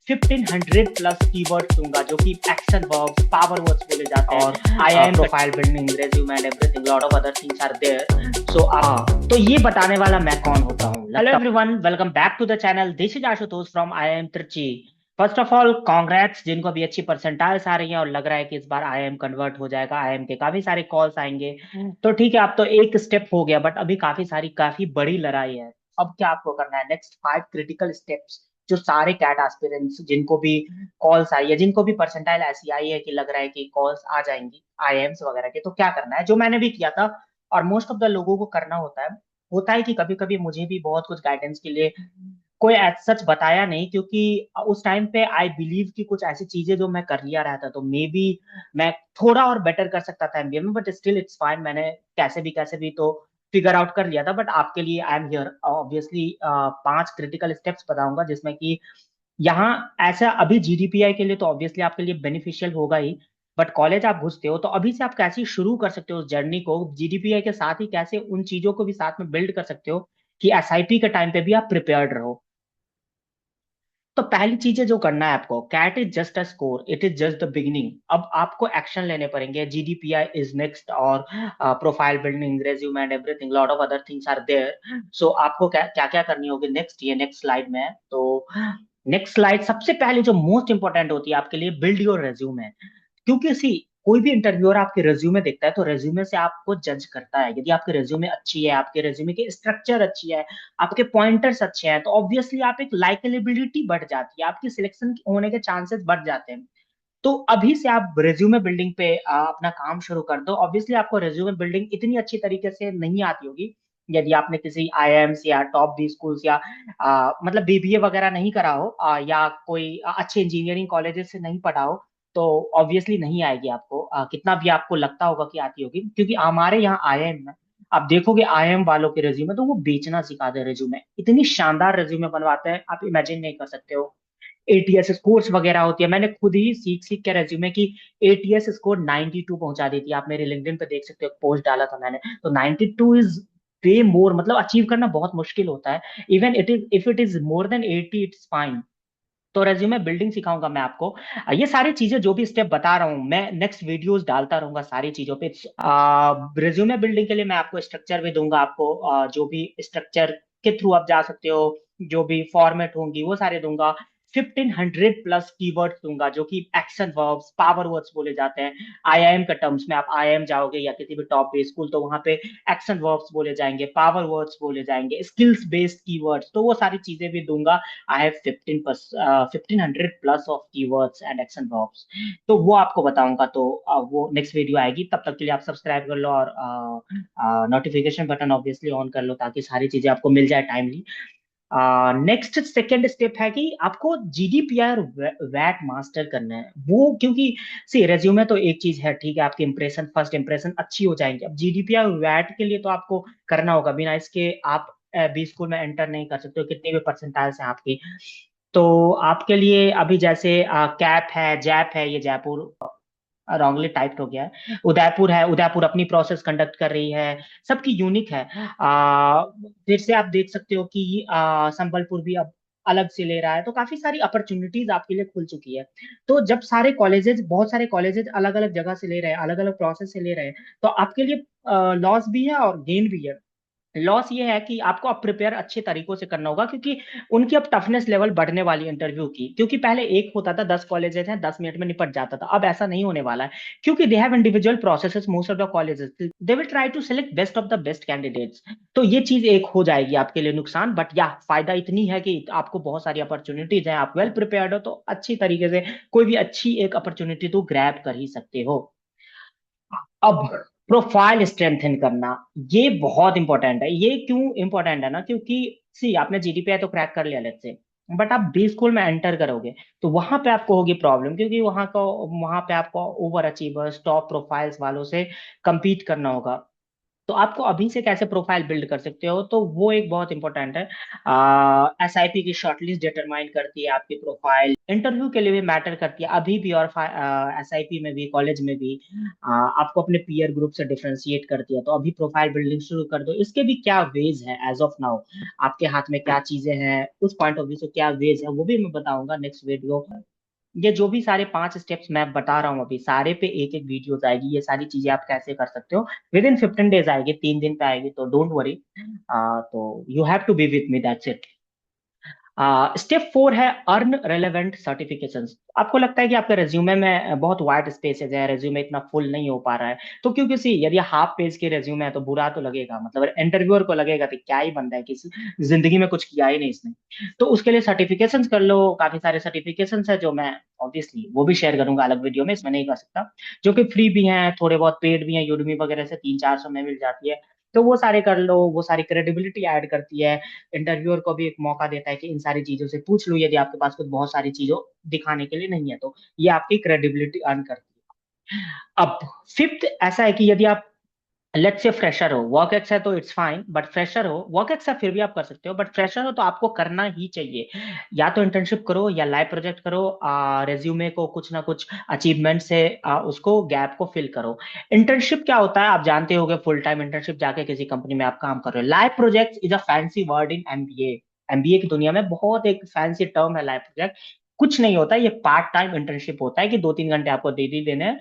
1500 plus keywords दूंगा जो कि एक्शन वर्ब्स, पावर वर्ड्स बोले जाते हैं, और IIM profile building, resume and everything, lot of other things are there. So तो ये बताने वाला मैं कौन होता हूँ। Hello everyone, welcome back to the channel. This is Ashutosh from IIM Trichy. First of all congrats जिनको भी अच्छी परसेंटाइल्स आ रही हैं और लग रहा है कि इस बार आई एम कन्वर्ट हो जाएगा, आई एम के काफी सारे कॉल्स आएंगे। तो ठीक है, अब तो एक स्टेप हो गया, बट अभी काफी बड़ी लड़ाई है। अब क्या आपको करना है, नेक्स्ट 5 क्रिटिकल स्टेप्स जो सारे कैट एस्पिरेंट्स जिनको भी कॉल्स आई है, जिनको भी परसेंटाइल ऐसी आई है कि लग रहा है कि कॉल्स आ जाएंगी आईएम्स वगैरह के, तो क्या करना है जो मैंने भी किया था और मोस्ट ऑफ द लोगों को करना होता है कि कभी कभी मुझे भी बहुत कुछ गाइडेंस के लिए कोई सच बताया नहीं, क्योंकि उस टाइम पे आई बिलीव कि कुछ ऐसी चीजें जो मैं कर लिया रहा था तो मे बी मैं थोड़ा और बेटर कर सकता था एमबीए में, बट स्टिल इट्स फाइन। मैंने कैसे भी तो फिगर आउट कर लिया था। बट आपके लिए I am here obviously 5 critical steps बताऊंगा जिसमें कि यहाँ ऐसा अभी जीडीपीआई के लिए तो ऑब्वियसली आपके लिए बेनिफिशियल होगा ही, बट कॉलेज आप घुसते हो तो अभी से आप कैसे शुरू कर सकते हो उस जर्नी को जीडीपीआई के साथ ही, कैसे उन चीजों को भी साथ में बिल्ड कर सकते हो कि एसआईपी के टाइम पे भी आप प्रिपेयर्ड रहो। तो पहली चीजें जो करना है आपको, CAT is just a score, it is just the beginning. अब आपको एक्शन लेने पड़ेंगे। जीडीपीआई इज नेक्स्ट, और profile building, resume and everything, lot of other things are there. So आपको क्या क्या क्या करनी होगी नेक्स्ट, ये नेक्स्ट स्लाइड में है। तो नेक्स्ट स्लाइड सबसे पहले जो मोस्ट इंपॉर्टेंट होती है आपके लिए, बिल्ड योर रेज्यूमे। क्योंकि सी कोई भी इंटरव्यूअर आपके रेज्यूमे देखता है तो रेज्यूमे से आपको जज करता है। यदि आपके रेज्यूमे अच्छी है, आपके रेज्यूमे की स्ट्रक्चर अच्छी है, आपके पॉइंटर्स अच्छे हैं, तो ऑब्वियसली आप एक लाइकेबिलिटी बढ़ जाती है, आपकी सिलेक्शन होने के चांसेस बढ़ जाते हैं। तो अभी से आप रेज्यूमे बिल्डिंग पे अपना काम शुरू कर दो। ऑब्वियसली आपको रेज्यूमे बिल्डिंग इतनी अच्छी तरीके से नहीं आती होगी यदि आपने किसी आईआईएम्स या टॉप बी स्कूल्स या मतलब बीबीए वगैरह नहीं करा हो, या कोई अच्छे इंजीनियरिंग कॉलेजेस से नहीं पढ़ा हो, तो ऑब्वियसली नहीं आएगी आपको, कितना भी आपको लगता होगा कि आती होगी। क्योंकि हमारे यहाँ आईआईएम में आप देखोगे आईआईएम वालों के रेज्यूमे तो वो बेचना सिखाते हैं। रेज्यूमे इतनी शानदार रेज्यूमे बनवाते हैं, आप इमेजिन नहीं कर सकते हो। एटीएस स्कोर्स वगैरह होती है, मैंने खुद ही सीख सीख के रेज्यूमे की एटीएस स्कोर 92 पहुंचा दी थी। आप मेरे लिंक्डइन पे देख सकते हो, पोस्ट डाला था मैंने, तो 92 इज वे मोर, मतलब अचीव करना बहुत मुश्किल होता है। Even it is, if it is more than 80 it's fine. तो रेज्यूमे बिल्डिंग सिखाऊंगा मैं आपको। ये सारी चीजें जो भी स्टेप बता रहा हूँ मैं नेक्स्ट वीडियोस डालता रहूंगा सारी चीजों पे। रेज्यूमे बिल्डिंग के लिए मैं आपको स्ट्रक्चर भी दूंगा, आपको जो भी स्ट्रक्चर के थ्रू आप जा सकते हो, जो भी फॉर्मेट होंगी वो सारे दूंगा। 1500 प्लस कीवर्ड्स दूंगा जो कि एक्शन वर्ब्स, पावर वर्ड्स बोले जाते हैं। आईआईएम के टर्म्स में आप आईआईएम जाओगे या किसी भी टॉप बेस स्कूल, तो वहां पे एक्शन वर्ब्स बोले जाएंगे, पावर वर्ड्स बोले जाएंगे, स्किल्स बेस्ड कीवर्ड्स, तो वो सारी चीजें भी दूंगा। I have 1500 plus of keywords and action verbs, तो वो आपको बताऊंगा। तो वो नेक्स्ट वीडियो आएगी, तब तक के लिए आप सब्सक्राइब कर लो और नोटिफिकेशन बटन ऑब्वियसली ऑन कर लो ताकि सारी चीजें आपको मिल जाए टाइमली। नेक्स्ट सेकेंड स्टेप है कि आपको जीडीपीआई और वैट मास्टर करना है। वो क्योंकि सी रेज्यूमे तो एक चीज है, ठीक है, आपकी इंप्रेशन, फर्स्ट इंप्रेशन अच्छी हो जाएंगी। अब जीडीपीआई और वैट के लिए तो आपको करना होगा, बिना इसके आप बी स्कूल में एंटर नहीं कर सकते हो, कितनी भी परसेंटाइल्स हैं आपकी। तो आपके लिए अभी जैसे कैप है, जैप है, ये जयपुर रॉन्गली टाइप्ड हो गया है, उदयपुर है, उदयपुर अपनी प्रोसेस कंडक्ट कर रही है, सबकी यूनिक है। फिर से आप देख सकते हो कि संबलपुर भी अब अलग से ले रहा है, तो काफी सारी अपॉर्चुनिटीज आपके लिए खुल चुकी है। तो जब सारे कॉलेजेस, बहुत सारे कॉलेजेस अलग अलग जगह से ले रहे हैं, अलग अलग प्रोसेस से ले रहे हैं, तो आपके लिए लॉस भी है और गेन भी है। लॉस ये है कि आपको अब प्रिपेयर अच्छे तरीकों से करना होगा, क्योंकि उनकी अब टफनेस लेवल बढ़ने वाली है इंटरव्यू की। क्योंकि पहले एक होता था, 10 कॉलेजेस हैं, 10 मिनट में निपट जाता था, अब ऐसा नहीं होने वाला है। क्योंकि they have individual processes, most of the colleges they will try to select best of the best candidates. तो ये चीज एक हो जाएगी आपके लिए नुकसान, बट या फायदा इतनी है कि आपको बहुत सारी अपॉर्चुनिटीज हैं, आप वेल प्रिपेयर्ड हो तो अच्छी तरीके से कोई भी अच्छी एक अपॉर्चुनिटी तो ग्रैब कर ही सकते हो। अब प्रोफाइल स्ट्रेंथन करना, ये बहुत इंपॉर्टेंट है। ये क्यों इंपॉर्टेंट है ना, क्योंकि सी आपने जीडीपीआई तो क्रैक कर लिया लेट्स से, बट आप बी स्कूल में एंटर करोगे तो वहां पे आपको होगी प्रॉब्लम, क्योंकि वहां पे आपको ओवर अचीवर्स, टॉप प्रोफाइल्स वालों से compete करना होगा। तो आपको अभी से कैसे प्रोफाइल बिल्ड कर सकते हो, तो वो एक बहुत इंपॉर्टेंट है। एसआईपी की शॉर्टलिस्ट डिटरमाइन करती है आपकी प्रोफाइल, इंटरव्यू के लिए भी मैटर करती है अभी भी, और एसआईपी में भी, कॉलेज में भी आपको अपने पीयर ग्रुप से डिफरेंशिएट करती है। तो अभी प्रोफाइल बिल्डिंग शुरू कर दो। इसके भी क्या वेज है एज ऑफ नाउ, आपके हाथ में क्या चीजें हैं, उस पॉइंट ऑफ व्यू से क्या वेज है वो भी मैं बताऊंगा नेक्स्ट वीडियो। ये जो भी सारे 5 स्टेप्स मैं बता रहा हूँ अभी, सारे पे एक एक वीडियोस आएगी, ये सारी चीजें आप कैसे कर सकते हो। विद इन 15 डेज आएगी, 3 दिन पे आएगी, तो डोंट वरी। तो you have to be with me, that's it. Step 4 है अर्न रेलेवेंट सर्टिफिकेशंस। आपको लगता है कि आपके रेज्यूमे में बहुत वाइट स्पेसेस है, रेज्यूमे इतना फुल नहीं हो पा रहा है, तो क्योंकि सी यदि हाफ पेज के रेज्यूमे है तो बुरा तो लगेगा, मतलब इंटरव्यूअर को लगेगा कि क्या ही बंदा है, किसी जिंदगी में कुछ किया ही नहीं इसने। तो उसके लिए सर्टिफिकेशंस कर लो, काफी सारे सर्टिफिकेशंस है जो मैं ऑब्वियसली वो भी शेयर करूंगा अलग वीडियो में, इसमें नहीं कर सकता, जो कि फ्री भी हैं, थोड़े बहुत पेड भी हैं, यूडमी वगैरह से 300-400 में मिल जाती है। तो वो सारे कर लो, वो सारी क्रेडिबिलिटी ऐड करती है, इंटरव्यूअर को भी एक मौका देता है कि इन सारी चीजों से पूछ लो, यदि आपके पास कुछ बहुत सारी चीजों दिखाने के लिए नहीं है तो ये आपकी क्रेडिबिलिटी अर्न करती है। अब फिफ्थ ऐसा है कि यदि आप लेट्स से फ्रेशर हो, वर्क एक्स है तो इट्स फाइन, बट फ्रेशर हो, वर्क एक्स है फिर भी आप कर सकते हो, बट फ्रेशर हो तो आपको करना ही चाहिए, या तो इंटर्नशिप करो या लाइव प्रोजेक्ट करो, रेज्यूमे को कुछ ना कुछ अचीवमेंट से उसको गैप को फिल करो। इंटर्नशिप क्या होता है आप जानते होगे, फुल टाइम इंटर्नशिप जाके किसी कंपनी में आप काम कर रहे हो। Live project is a fancy word in MBA, MBA की दुनिया में बहुत एक फैंसी टर्म है लाइव प्रोजेक्ट। कुछ नहीं होता, ये पार्ट टाइम इंटर्नशिप होता है कि 2-3 घंटे आपको दे दी देने हैं।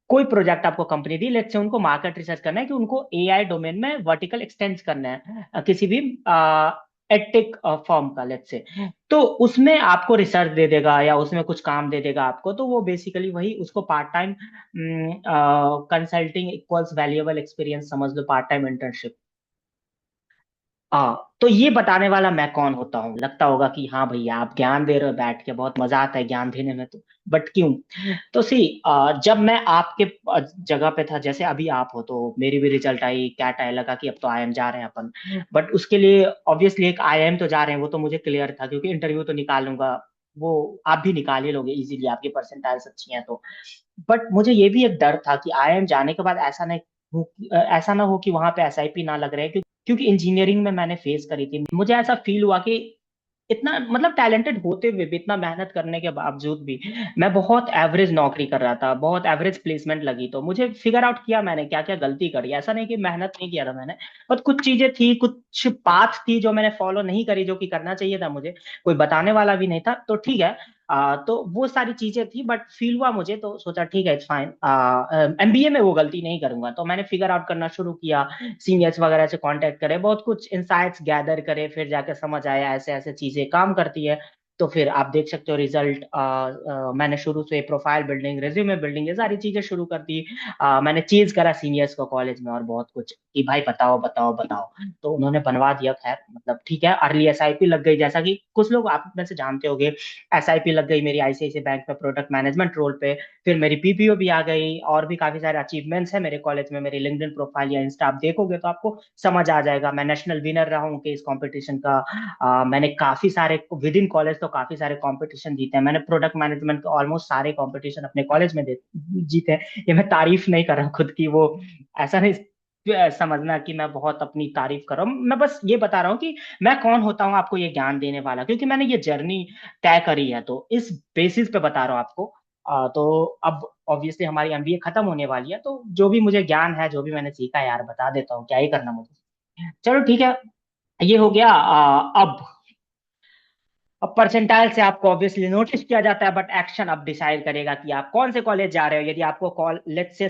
कोई प्रोजेक्ट आपको कंपनी दी, लेट्स से उनको मार्केट रिसर्च करना है कि उनको एआई डोमेन में वर्टिकल एक्सटेंड करना है, किसी भी एडटेक फॉर्म का लेट्स से, तो उसमें आपको रिसर्च दे देगा या उसमें कुछ काम दे देगा आपको, तो वो बेसिकली वही उसको part time consulting equals valuable experience समझ लो, पार्ट टाइम इंटर्नशिप। तो ये बताने वाला मैं कौन होता हूँ, लगता होगा कि हाँ भैया आप ज्ञान दे रहे हो बैठ के, बहुत मजा आता है ज्ञान देने में, तो बट क्यों। तो सी जब मैं आपके जगह पे था, जैसे अभी आप हो, तो मेरी भी रिजल्ट आई, कैट आए, लगा कि अब तो आईएम जा रहे हैं अपन, बट उसके लिए ऑब्वियसली एक आईएम तो जा रहे हैं, वो तो मुझे क्लियर था, क्योंकि इंटरव्यू तो निकाल लूंगा, वो आप भी निकाल ही लोगे इजीली, आपकी परसेंटाइल्स अच्छी हैं तो। बट मुझे ये भी एक डर था कि आईआईएम जाने के बाद ऐसा ना हो कि वहां पे एसआईपी ना लग रहे हैं, क्योंकि इंजीनियरिंग में मैंने फेस करी थी, मुझे ऐसा फील हुआ कि इतना मतलब टैलेंटेड होते हुए भी, इतना मेहनत करने के बावजूद भी मैं बहुत एवरेज नौकरी कर रहा था, बहुत एवरेज प्लेसमेंट लगी, तो मुझे फिगर आउट किया मैंने क्या क्या गलती करी, ऐसा नहीं कि मेहनत नहीं किया था मैंने, बट कुछ चीजें थी, कुछ पाथ थी जो मैंने फॉलो नहीं करी, जो कि करना चाहिए था मुझे, कोई बताने वाला भी नहीं था, तो ठीक है। तो वो सारी चीजें थी, बट फील हुआ मुझे, तो सोचा ठीक है इट्स फाइन, एमबीए में वो गलती नहीं करूंगा, तो मैंने फिगर आउट करना शुरू किया, सीनियर्स वगैरह से कांटेक्ट करे, बहुत कुछ इंसाइट्स गैदर करे, फिर जाके समझ आया ऐसे ऐसे चीजें काम करती है। तो फिर आप देख सकते हो रिजल्ट, मैंने शुरू से प्रोफाइल बिल्डिंग, रेज्यूमे बिल्डिंग, ये सारी चीजें शुरू कर दी। मैंने चेज करा सीनियर्स को कॉलेज में और बहुत कुछ कि भाई बताओ बताओ बताओ, तो उन्होंने बनवा दिया, खैर मतलब ठीक है, अर्ली एसआईपी लग गई, जैसा कि कुछ लोग आप में से जानते होंगे, एसआईपी लग गई मेरी आईसीआईसीआई बैंक में प्रोडक्ट मैनेजमेंट रोल पे, फिर मेरी पीपीओ भी आ गई, और भी काफी सारे अचीवमेंट्स हैं मेरे कॉलेज में, मेरी लिंक्डइन प्रोफाइल या इंस्टा आप देखोगे तो आपको समझ आ जाएगा। मैं नेशनल विनर रहा हूँ कि इस कंपटीशन का, मैंने काफी सारे विद इन कॉलेज तो काफी सारे कंपटीशन जीते हैं, मैंने प्रोडक्ट मैनेजमेंट के ऑलमोस्ट सारे कंपटीशन अपने कॉलेज में जीते हैं। ये मैं तारीफ नहीं कर रहा हूँ खुद की, वो ऐसा नहीं समझना कि मैं बहुत अपनी तारीफ कर रहा हूँ, मैं बस ये बता रहा हूँ कि मैं कौन होता हूँ आपको ये ज्ञान देने वाला, क्योंकि मैंने ये जर्नी तय करी है, तो इस बेसिस पे बता रहा हूँ आपको। तो अब ऑब्वियसली हमारी एमबीए खत्म होने वाली है, तो जो भी मुझे ज्ञान है, जो भी मैंने सीखा है यार बता देता हूँ, क्या ही करना मुझे। चलो ठीक है, ये हो गया। अब परसेंटाइल से आपको ऑब्वियसली नोटिस किया जाता है, बट एक्शन अब डिसाइड करेगा कि आप कौन से कॉलेज जा रहे हो। यदि आपको कॉल लेट्स से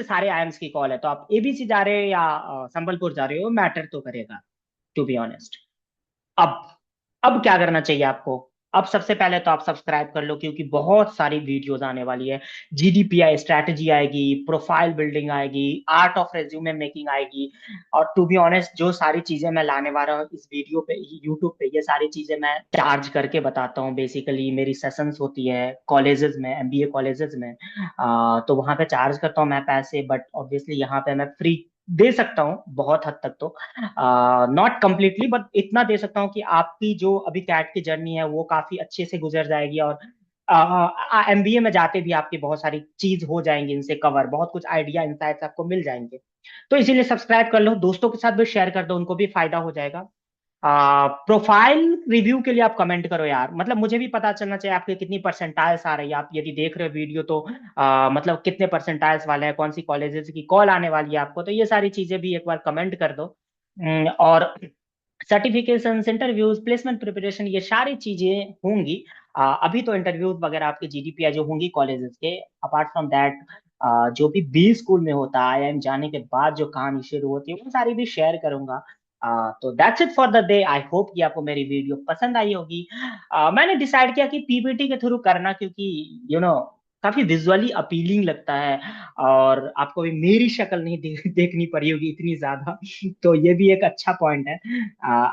सारे आईएम्स की कॉल है, तो आप एबीसी जा रहे हो या संबलपुर जा रहे हो, मैटर तो करेगा, टू बी ऑनेस्ट। अब अब क्या करना चाहिए आपको। अब सबसे पहले तो आप सब्सक्राइब कर लो, क्योंकि बहुत सारी वीडियोस आने वाली है। जीडीपीआई स्ट्रैटेजी आएगी, प्रोफाइल बिल्डिंग आएगी, आर्ट ऑफ रेज्यूमे मेकिंग आएगी, और टू बी ऑनेस्ट जो सारी चीजें मैं लाने वाला हूँ इस वीडियो पे, यूट्यूब पे, ये सारी चीजें मैं चार्ज करके बताता हूँ। बेसिकली मेरी सेशंस होती है कॉलेजेस में, एमबीए कॉलेजेस में, तो वहां पे चार्ज करता हूँ मैं पैसे, बट ऑब्वियसली यहाँ पे मैं फ्री दे सकता हूँ बहुत हद तक, तो नॉट कंप्लीटली, बट इतना दे सकता हूँ कि आपकी जो अभी कैट की जर्नी है वो काफी अच्छे से गुजर जाएगी, और एमबीए में जाते भी आपकी बहुत सारी चीज हो जाएंगी इनसे कवर, बहुत कुछ आइडिया इंसाइट्स आपको मिल जाएंगे। तो इसीलिए सब्सक्राइब कर लो, दोस्तों के साथ भी शेयर कर दो, उनको भी फायदा हो जाएगा। प्रोफाइल रिव्यू के लिए आप कमेंट करो यार, मतलब मुझे भी पता चलना चाहिए आपके कितनी परसेंटाइल्स आ रही है। आप यदि देख रहे हो वीडियो तो मतलब कितने परसेंटाइल्स वाले हैं, कौन सी कॉलेजेस की कॉल आने वाली है आपको, तो ये सारी चीजें भी एक बार कमेंट कर दो। और सर्टिफिकेशंस, इंटरव्यूज, प्लेसमेंट प्रिपरेशन, ये सारी चीजें होंगी। अभी तो इंटरव्यूज वगैरह आपके जीडीपीआई जो होंगी कॉलेजेस के, अपार्ट फ्रॉम दैट जो भी बी स्कूल में होता है, आईआईएम जाने के बाद जो कहानी शुरू होती है वो सारी भी शेयर करूंगा। तो that's it for the day. I hope कि आपको मेरी वीडियो पसंद आई होगी। मैंने डिसाइड किया कि पीपीटी के थ्रू करना, क्योंकि काफी विजुअली अपीलिंग लगता है, और आपको भी मेरी शक्ल नहीं देखनी पड़ी होगी इतनी ज्यादा। तो ये भी एक अच्छा पॉइंट है।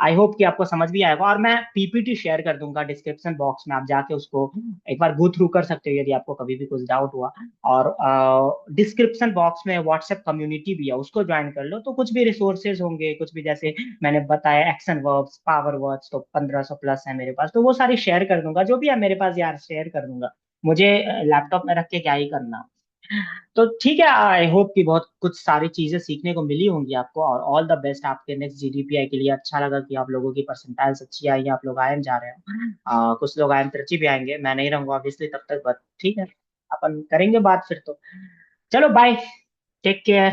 आई होप कि आपको समझ भी आएगा, और मैं पीपीटी शेयर कर दूंगा डिस्क्रिप्शन बॉक्स में, आप जाके उसको एक बार गो थ्रू कर सकते हो यदि आपको कभी भी कुछ डाउट हुआ। और डिस्क्रिप्शन बॉक्स में व्हाट्सएप कम्युनिटी भी है, उसको ज्वाइन कर लो, तो कुछ भी रिसोर्सेज होंगे, कुछ भी जैसे मैंने बताया एक्शन वर्ब्स, पावर वर्ड्स, तो 1500 प्लस है मेरे पास, तो वो सारी शेयर कर दूंगा, जो भी है मेरे पास यार शेयर कर दूंगा। मुझे लैपटॉप में रख के क्या ही करना। तो ठीक है, आई होप कि बहुत कुछ सारी चीजें सीखने को मिली होंगी आपको, और ऑल द बेस्ट आपके नेक्स्ट जीडीपीआई के लिए। अच्छा लगा कि आप लोगों की परसेंटाइल्स अच्छी आई है, आप लोग आईएम जा रहे हो। कुछ लोग आईएम त्रिची भी आएंगे, मैं नहीं रहूंगा ऑब्वियसली तब तक, बट ठीक है, अपन करेंगे बात फिर तो। चलो बाय, टेक केयर।